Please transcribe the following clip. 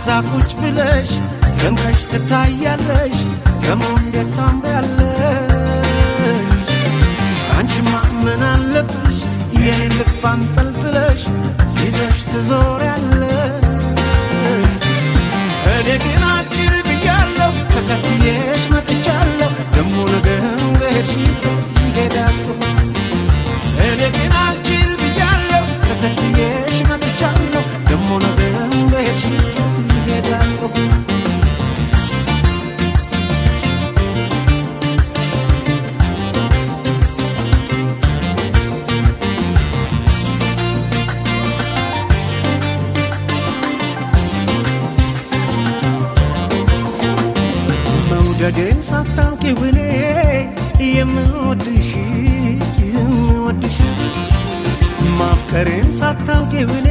ዛቁጭ ብለሽ ደምቀሽ ትታያለሽ ከመንገድ ታምሪያለሽ አንቺማ ምን አለብሽ የኔን ልብ አንጠልጥለሽ ይዘሽ ትዞሪያለሽ እኔ ግን አጭር ብያለሁ ተከትዬሽ መጥቻለሁ ደሞ ነገም በሄድሽበት ይሄዳለሁ እኔ ግን አጭር ብያለሁ ተከትዬሽ መጥቻለሁ ደሞ ነገም በሄድሽበት ይሄዳለሁ መውደዴን ሳታውቂው እኔ የምወድሽ ማፍቀሬን ሳታውቂው እኔ